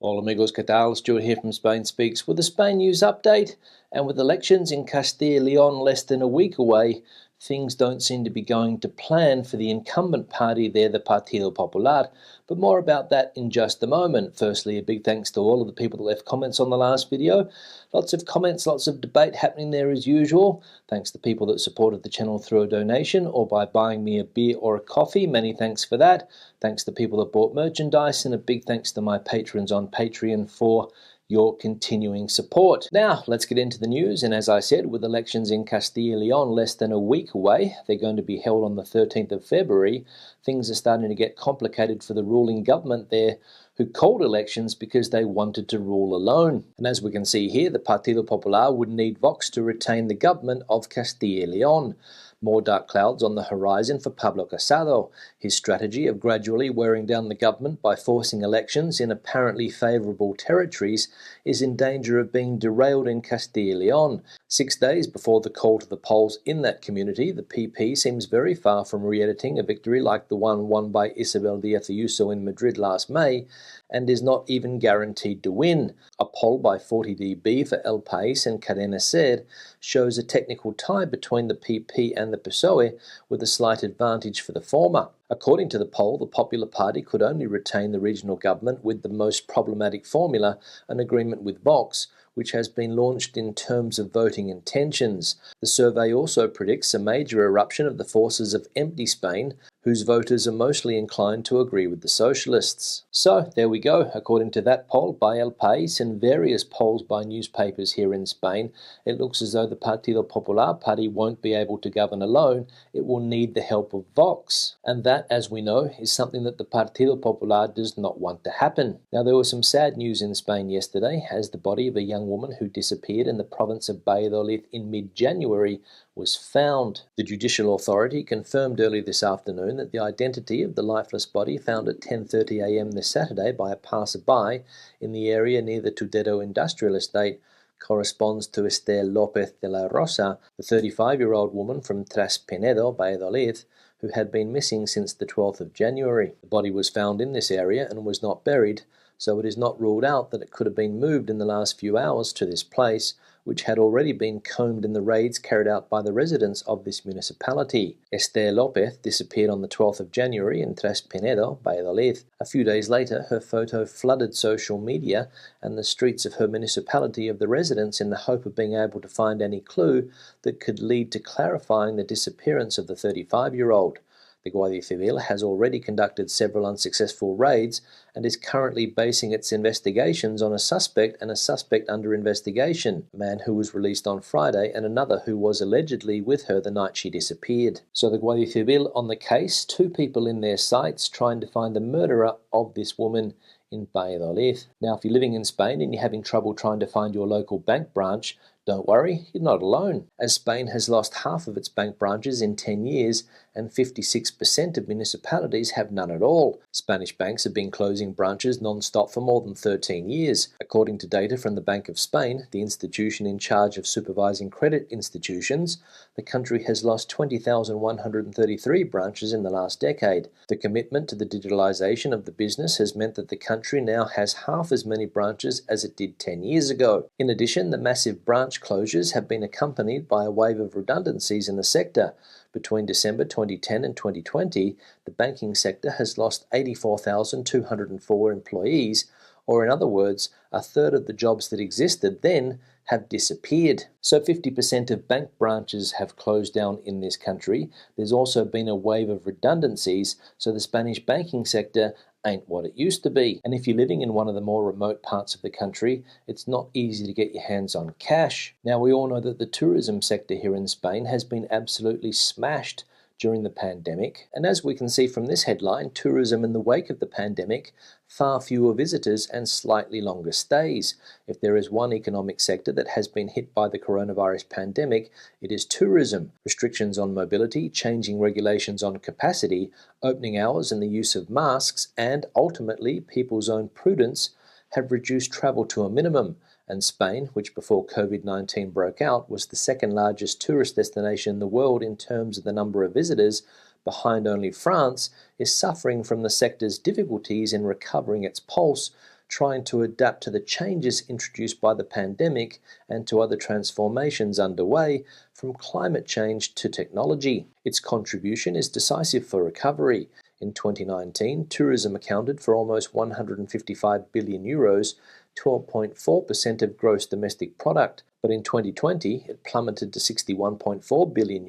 Hola amigos, ¿qué tal? Stuart here from Spain Speaks with a Spain news update. And with elections in Castilla y León less than a week away, things don't seem to be going to plan for the incumbent party there, the Partido Popular. But more about that in just a moment. Firstly, a big thanks to all of the people that left comments on the last video. Lots of comments, lots of debate happening there as usual. Thanks to people that supported the channel through a donation or by buying me a beer or a coffee. Many thanks for that. Thanks to people that bought merchandise, and a big thanks to my patrons on Patreon for your continuing support. Now, let's get into the news, and as I said, with elections in Castilla y León less than a week away, they're going to be held on the 13th of February, things are starting to get complicated for the ruling government there, who called elections because they wanted to rule alone. And as we can see here, the Partido Popular would need Vox to retain the government of Castilla y León. More dark clouds on the horizon for Pablo Casado. His strategy of gradually wearing down the government by forcing elections in apparently favourable territories is in danger of being derailed in Castilla y León. 6 days before the call to the polls in that community, the PP seems very far from re-editing a victory like the one won by Isabel Díaz Ayuso in Madrid last May, and is not even guaranteed to win. A poll by 40dB for El País and Cadena SER shows a technical tie between the PP and the PSOE, with a slight advantage for the former. According to the poll, the Popular Party could only retain the regional government with the most problematic formula, an agreement with Vox, which has been launched in terms of voting intentions. The survey also predicts a major eruption of the forces of Empty Spain, whose voters are mostly inclined to agree with the socialists. So, there we go. According to that poll by El País and various polls by newspapers here in Spain, it looks as though the Partido Popular party won't be able to govern alone. It will need the help of Vox. And that, as we know, is something that the Partido Popular does not want to happen. Now, there was some sad news in Spain yesterday, as the body of a young woman who disappeared in the province of Valladolid in mid-January was found. The judicial authority confirmed early this afternoon that the identity of the lifeless body found at 10:30 a.m. this Saturday by a passerby in the area near the Tudero industrial estate corresponds to Esther López de la Rosa, the 35-year-old woman from Traspinedo, Valladolid, who had been missing since the 12th of January. The body was found in this area and was not buried, so it is not ruled out that it could have been moved in the last few hours to this place, which had already been combed in the raids carried out by the residents of this municipality. Esther López disappeared on the 12th of January in Traspinedo, Valladolid. A few days later, her photo flooded social media and the streets of her municipality of the residents in the hope of being able to find any clue that could lead to clarifying the disappearance of the 35-year-old. The Guardia Civil has already conducted several unsuccessful raids and is currently basing its investigations on a suspect and a suspect under investigation, a man who was released on Friday and another who was allegedly with her the night she disappeared. So the Guardia Civil on the case, 2 people in their sights trying to find the murderer of this woman in Valladolid. Now, if you're living in Spain and you're having trouble trying to find your local bank branch, don't worry, you're not alone, as Spain has lost half of its bank branches in 10 years and 56% of municipalities have none at all. Spanish banks have been closing branches non-stop for more than 13 years. According to data from the Bank of Spain, the institution in charge of supervising credit institutions, the country has lost 20,133 branches in the last decade. The commitment to the digitalization of the business has meant that the country now has half as many branches as it did 10 years ago. In addition, the massive branch closures have been accompanied by a wave of redundancies in the sector. Between December 2010 and 2020, the banking sector has lost 84,204 employees, or in other words, a third of the jobs that existed then have disappeared. So 50% of bank branches have closed down in this country. There's also been a wave of redundancies, so the Spanish banking sector ain't what it used to be. And if you're living in one of the more remote parts of the country, it's not easy to get your hands on cash. Now, we all know that the tourism sector here in Spain has been absolutely smashed during the pandemic. And as we can see from this headline, tourism in the wake of the pandemic, far fewer visitors and slightly longer stays. If there is one economic sector that has been hit by the coronavirus pandemic, it is tourism. Restrictions on mobility, changing regulations on capacity, opening hours and the use of masks, and ultimately people's own prudence have reduced travel to a minimum. And Spain, which before COVID-19 broke out was the second largest tourist destination in the world in terms of the number of visitors, behind only France, is suffering from the sector's difficulties in recovering its pulse trying to adapt to the changes introduced by the pandemic and to other transformations underway, from climate change to technology. Its contribution is decisive for recovery. In 2019, tourism accounted for almost €155 billion, 12.4% of gross domestic product, but in 2020 it plummeted to €61.4 billion,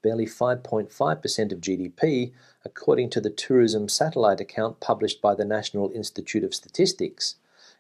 barely 5.5% of GDP, according to the tourism satellite account published by the National Institute of Statistics.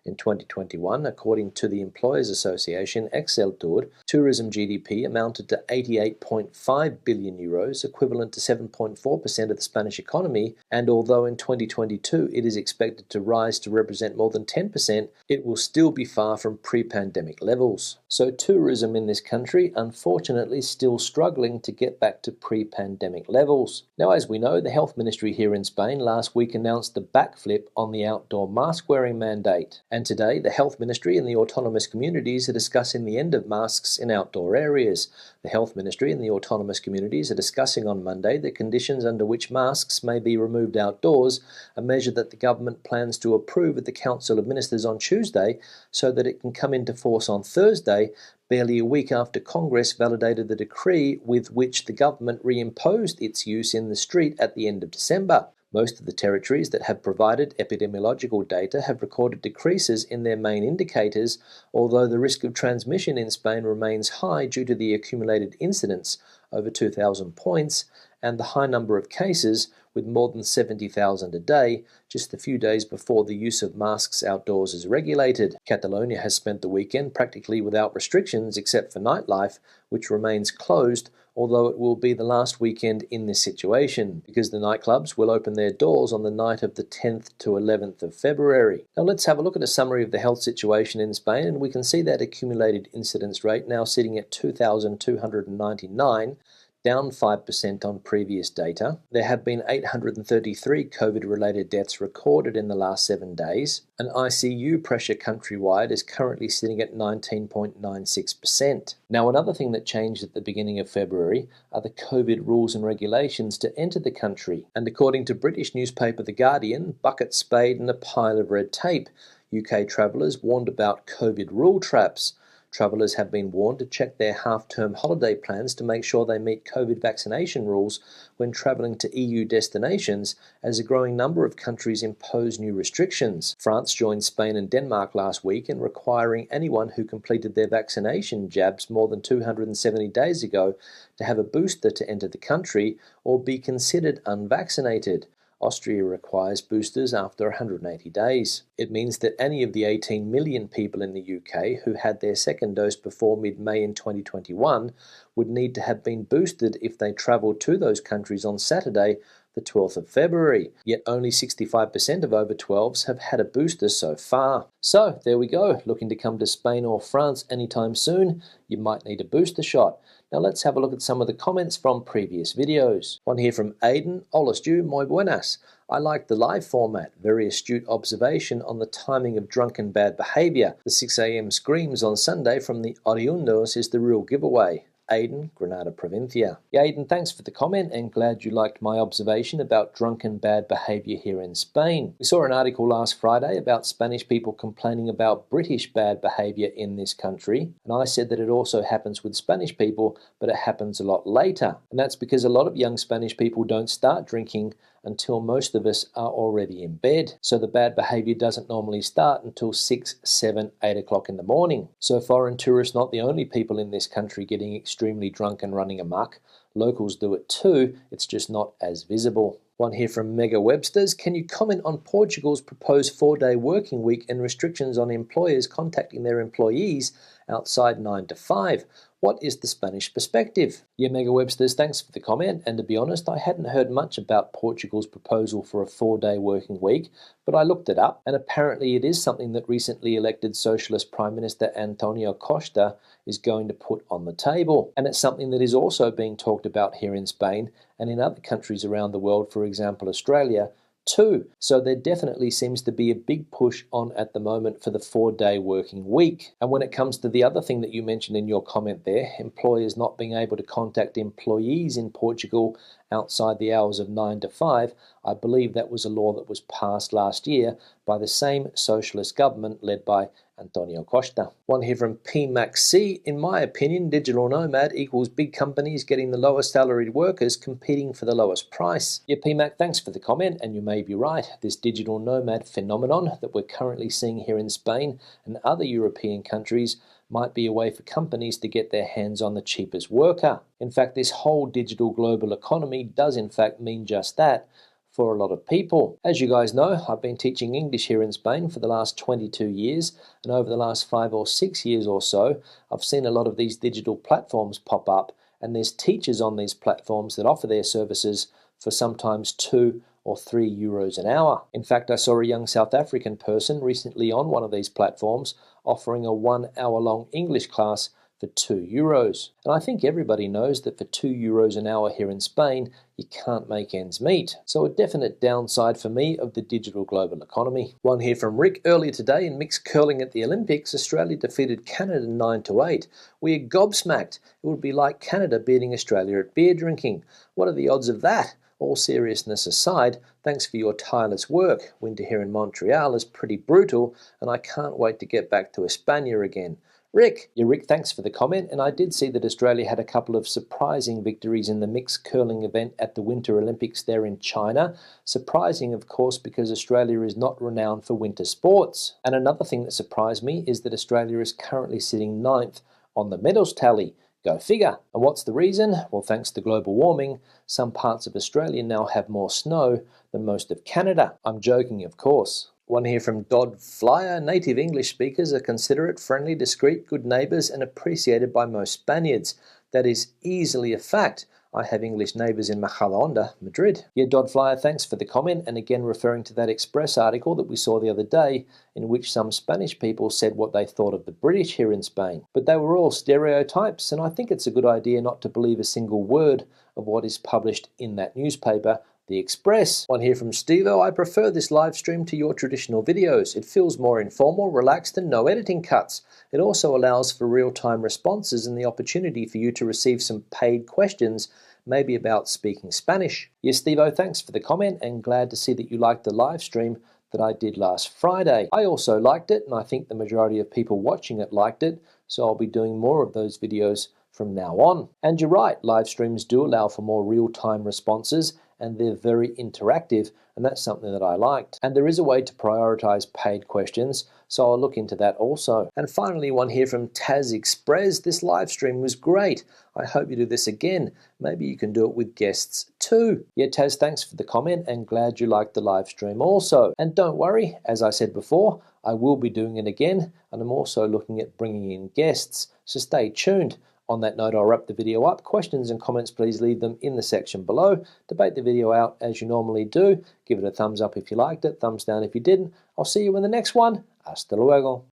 In 2021, according to the Employers Association Exceltur, tourism GDP amounted to €88.5 billion, equivalent to 7.4% of the Spanish economy, and although in 2022 it is expected to rise to represent more than 10%, it will still be far from pre-pandemic levels. So tourism in this country, unfortunately, still struggling to get back to pre-pandemic levels. Now, as we know, the Health Ministry here in Spain last week announced a backflip on the outdoor mask-wearing mandate. And today, the Health Ministry and the autonomous communities are discussing the end of masks in outdoor areas. The Health Ministry and the autonomous communities are discussing on Monday the conditions under which masks may be removed outdoors, a measure that the government plans to approve at the Council of Ministers on Tuesday so that it can come into force on Thursday, barely a week after Congress validated the decree with which the government reimposed its use in the street at the end of December. Most of the territories that have provided epidemiological data have recorded decreases in their main indicators, although the risk of transmission in Spain remains high due to the accumulated incidence, over 2,000 points, and the high number of cases, with more than 70,000 a day, just a few days before the use of masks outdoors is regulated. Catalonia has spent the weekend practically without restrictions except for nightlife, which remains closed, although it will be the last weekend in this situation, because the nightclubs will open their doors on the night of the 10th to 11th of February. Now let's have a look at a summary of the health situation in Spain, and we can see that accumulated incidence rate now sitting at 2,299, down 5% on previous data. There have been 833 COVID-related deaths recorded in the last 7 days. An ICU pressure countrywide is currently sitting at 19.96%. Now, another thing that changed at the beginning of February are the COVID rules and regulations to enter the country. And according to British newspaper The Guardian, bucket, spade and a pile of red tape, UK travellers warned about COVID rule traps. Travellers have been warned to check their half-term holiday plans to make sure they meet COVID vaccination rules when travelling to EU destinations, as a growing number of countries impose new restrictions. France joined Spain and Denmark last week in requiring anyone who completed their vaccination jabs more than 270 days ago to have a booster to enter the country or be considered unvaccinated. Austria requires boosters after 180 days. It means that any of the 18 million people in the UK who had their second dose before mid-May in 2021 would need to have been boosted if they travelled to those countries on Saturday, the 12th of February. Yet only 65% of over 12s have had a booster so far. So there we go. Looking to come to Spain or France anytime soon, you might need a booster shot. Now let's have a look at some of the comments from previous videos. One here from Aiden. Hola Stu, muy buenas. I like the live format. Very astute observation on the timing of drunken bad behaviour. The 6 a.m. screams on Sunday from the Oriundos is the real giveaway. Aiden, Granada Provincia. Yeah, Aiden, thanks for the comment and glad you liked my observation about drunken bad behaviour here in Spain. We saw an article last Friday about Spanish people complaining about British bad behaviour in this country, and I said that it also happens with Spanish people, but it happens a lot later. And that's because a lot of young Spanish people don't start drinking until most of us are already in bed. So the bad behaviour doesn't normally start until 6, 7, 8 o'clock in the morning. So foreign tourists not the only people in this country getting extremely drunk and running amok. Locals do it too, it's just not as visible. One here from Mega Websters. Can you comment on Portugal's proposed 4-day working week and restrictions on employers contacting their employees outside 9 to 5? What is the Spanish perspective? Yeah, Mega Websters, thanks for the comment. And to be honest, I hadn't heard much about Portugal's proposal for a 4-day working week, but I looked it up, and apparently it is something that recently elected Socialist Prime Minister Antonio Costa is going to put on the table. And it's something that is also being talked about here in Spain and in other countries around the world, for example Australia, too. So there definitely seems to be a big push on at the moment for the 4-day working week. And when it comes to the other thing that you mentioned in your comment there, employers not being able to contact employees in Portugal outside the hours of 9 to 5, I believe that was a law that was passed last year by the same socialist government led by Antonio Costa. One here from PMAXC. In my opinion, digital nomad equals big companies getting the lowest salaried workers competing for the lowest price. Yeah, PMAC, thanks for the comment, and you may be right. This digital nomad phenomenon that we're currently seeing here in Spain and other European countries might be a way for companies to get their hands on the cheapest worker. In fact, this whole digital global economy does in fact mean just that for a lot of people. As you guys know, I've been teaching English here in Spain for the last 22 years, and over the last 5 or 6 years or so, I've seen a lot of these digital platforms pop up, and there's teachers on these platforms that offer their services for sometimes 2 or 3 euros an hour. In fact, I saw a young South African person recently on one of these platforms offering a 1-hour-long English class for 2 euros. And I think everybody knows that for 2 euros an hour here in Spain, you can't make ends meet. So a definite downside for me of the digital global economy. One here from Rick. Earlier today in mixed curling at the Olympics, Australia defeated Canada 9-8. We are gobsmacked. It would be like Canada beating Australia at beer drinking. What are the odds of that? All seriousness aside, thanks for your tireless work. Winter here in Montreal is pretty brutal, and I can't wait to get back to España again. Rick. Yeah, Rick, thanks for the comment, and I did see that Australia had a couple of surprising victories in the mixed curling event at the Winter Olympics there in China. Surprising, of course, because Australia is not renowned for winter sports. And another thing that surprised me is that Australia is currently sitting 9th on the medals tally. Go figure. And what's the reason? Well, thanks to global warming, some parts of Australia now have more snow than most of Canada. I'm joking, of course. One here from Dodd Flyer. Native English speakers are considerate, friendly, discreet, good neighbours and appreciated by most Spaniards. That is easily a fact. I have English neighbours in Majadahonda, Madrid. Yeah, Dodd Flyer, thanks for the comment, and again referring to that Express article that we saw the other day in which some Spanish people said what they thought of the British here in Spain. But they were all stereotypes, and I think it's a good idea not to believe a single word of what is published in that newspaper, The Express. One here from Stevo. I prefer this live stream to your traditional videos. It feels more informal, relaxed, and no editing cuts. It also allows for real-time responses and the opportunity for you to receive some paid questions, maybe about speaking Spanish. Yes, Stevo, thanks for the comment, and glad to see that you liked the live stream that I did last Friday. I also liked it, and I think the majority of people watching it liked it, so I'll be doing more of those videos from now on. And you're right, live streams do allow for more real-time responses, and they're very interactive, and that's something that I liked. And there is a way to prioritize paid questions, so I'll look into that also. And finally, one here from Taz Express. This live stream was great. I hope you do this again. Maybe you can do it with guests too. Yeah, Taz, thanks for the comment, and glad you liked the live stream also. And don't worry, as I said before, I will be doing it again, and I'm also looking at bringing in guests, so stay tuned. On that note, I'll wrap the video up. Questions and comments, please leave them in the section below. Debate the video out as you normally do. Give it a thumbs up if you liked it, thumbs down if you didn't. I'll see you in the next one. Hasta luego.